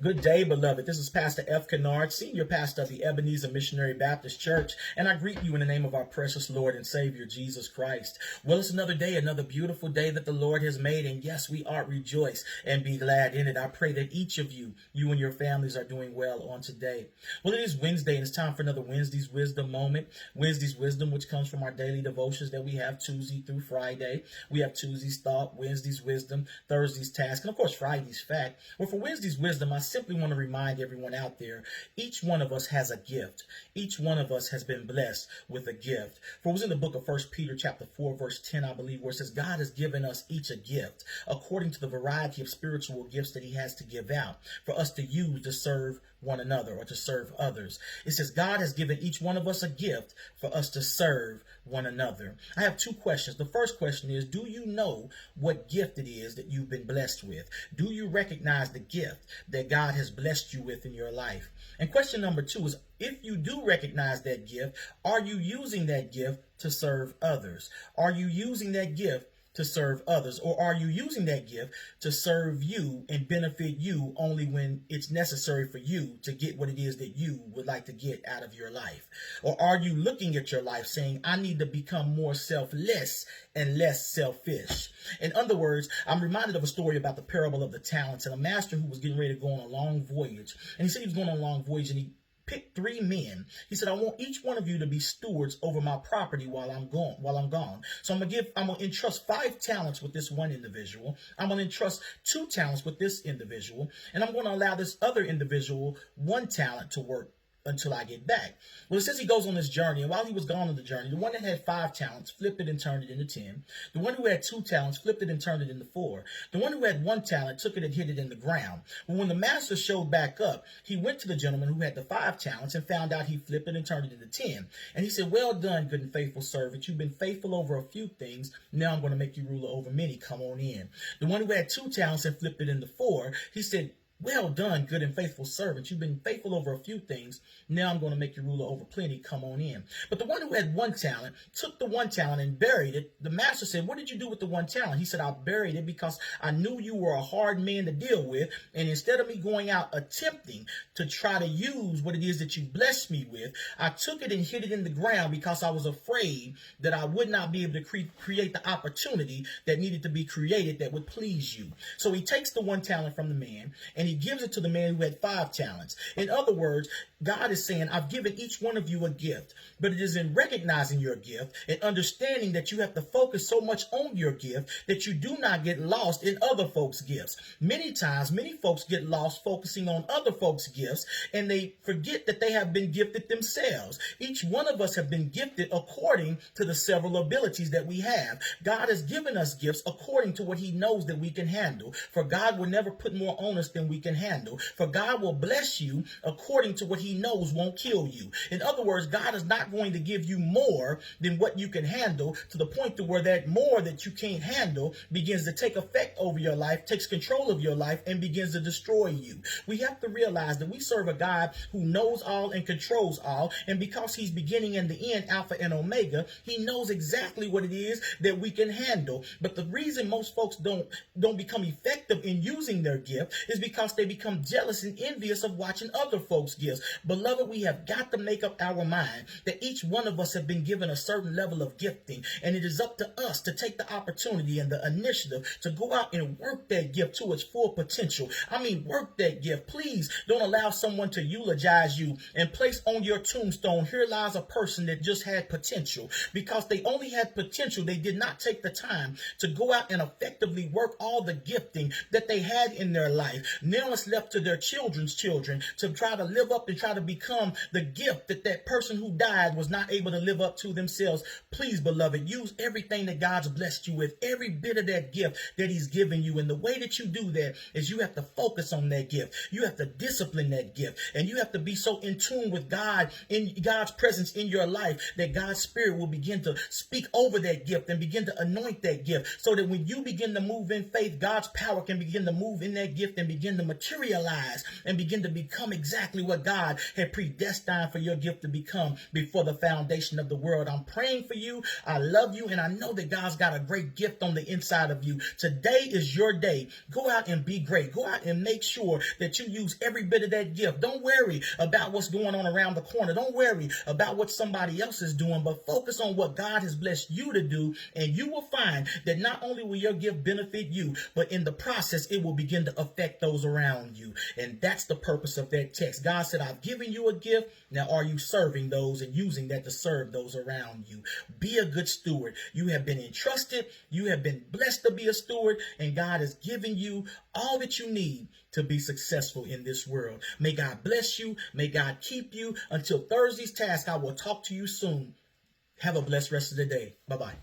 Good day, beloved. This is Pastor F. Kennard, Senior Pastor of the Ebenezer Missionary Baptist Church, and I greet you in the name of our precious Lord and Savior, Jesus Christ. Well, it's another day, another beautiful day that the Lord has made, and yes, we are rejoice and be glad in it. I pray that each of you and your families are doing well on today. Well, it is Wednesday, and it's time for another Wednesday's Wisdom moment. Wednesday's Wisdom, which comes from our daily devotions that we have Tuesday through Friday. We have Tuesday's Thought, Wednesday's Wisdom, Thursday's Task, and of course, Friday's Fact. Well, for Wednesday's Wisdom, I simply want to remind everyone out there, each one of us has a gift. Each one of us has been blessed with a gift. For it was in the book of 1 Peter chapter 4, verse 10, I believe, where it says, God has given us each a gift according to the variety of spiritual gifts that he has to give out for us to use to serve one another or to serve others. It says God has given each one of us a gift for us to serve one another. I have two questions. The first question is, do you know what gift it is that you've been blessed with? Do you recognize the gift that God has blessed you with in your life? And question number two is, if you do recognize that gift, are you using that gift to serve others? Are you using that gift to serve others, or are you using that gift to serve you and benefit you only when it's necessary for you to get what it is that you would like to get out of your life? Or are you looking at your life saying, I need to become more selfless and less selfish? In other words, I'm reminded of a story about the parable of the talents and a master who was getting ready to go on a long voyage. And he said he was going on a long voyage, and he picked three men. He said, I want each one of you to be stewards over my property while I'm gone. So I'm gonna entrust 5 talents with this one individual. I'm gonna entrust 2 talents with this individual, and I'm gonna allow this other individual 1 talent to work until I get back. Well, it says he goes on this journey, and while he was gone on the journey, the one that had 5 talents flipped it and turned it into 10. The one who had 2 talents flipped it and turned it into 4. The one who had 1 talent took it and hid it in the ground. But when the master showed back up, he went to the gentleman who had the 5 talents and found out he flipped it and turned it into 10. And he said, well done, good and faithful servant. You've been faithful over a few things. Now I'm going to make you ruler over many. Come on in. The one who had 2 talents and flipped it into 4, he said, well done, good and faithful servant. You've been faithful over a few things. Now I'm going to make you ruler over plenty. Come on in. But the one who had 1 talent took the 1 talent and buried it. The master said, what did you do with the 1 talent? He said, I buried it because I knew you were a hard man to deal with. And instead of me going out attempting to try to use what it is that you blessed me with, I took it and hid it in the ground because I was afraid that I would not be able to create the opportunity that needed to be created that would please you. So he takes the 1 talent from the man and he gives it to the man who had 5 talents. In other words, God is saying, I've given each one of you a gift, but it is in recognizing your gift and understanding that you have to focus so much on your gift that you do not get lost in other folks' gifts. Many times, many folks get lost focusing on other folks' gifts, and they forget that they have been gifted themselves. Each one of us have been gifted according to the several abilities that we have. God has given us gifts according to what he knows that we can handle. For God will never put more on us than we can handle. For God will bless you according to what he knows won't kill you. In other words, God is not going to give you more than what you can handle, to the point to where that more that you can't handle begins to take effect over your life, takes control of your life, and begins to destroy you. We have to realize that we serve a God who knows all and controls all, and because he's beginning and the end, Alpha and Omega, he knows exactly what it is that we can handle. But the reason most folks don't become effective in using their gift is because they become jealous and envious of watching other folks' gifts. Beloved, we have got to make up our mind that each one of us have been given a certain level of gifting, and it is up to us to take the opportunity and the initiative to go out and work that gift to its full potential. I mean, work that gift. Please don't allow someone to eulogize you and place on your tombstone, here lies a person that just had potential. Because they only had potential, they did not take the time to go out and effectively work all the gifting that they had in their life. Now it's left to their children's children to try to live up and try to become the gift that person who died was not able to live up to themselves. Please, beloved, use everything that God's blessed you with, every bit of that gift that he's given you. And the way that you do that is you have to focus on that gift. You have to discipline that gift. And you have to be so in tune with God, in God's presence in your life, that God's Spirit will begin to speak over that gift and begin to anoint that gift, so that when you begin to move in faith, God's power can begin to move in that gift and begin to to materialize and begin to become exactly what God had predestined for your gift to become before the foundation of the world. I'm praying for you. I love you, and I know that God's got a great gift on the inside of you. Today is your day. Go out and be great. Go out and make sure that you use every bit of that gift. Don't worry about what's going on around the corner. Don't worry about what somebody else is doing, but focus on what God has blessed you to do, and you will find that not only will your gift benefit you, but in the process, it will begin to affect those around you. And that's the purpose of that text. God said, I've given you a gift. Now, are you serving those and using that to serve those around you? Be a good steward. You have been entrusted. You have been blessed to be a steward, and God has given you all that you need to be successful in this world. May God bless you. May God keep you. Until Thursday's task, I will talk to you soon. Have a blessed rest of the day. Bye-bye.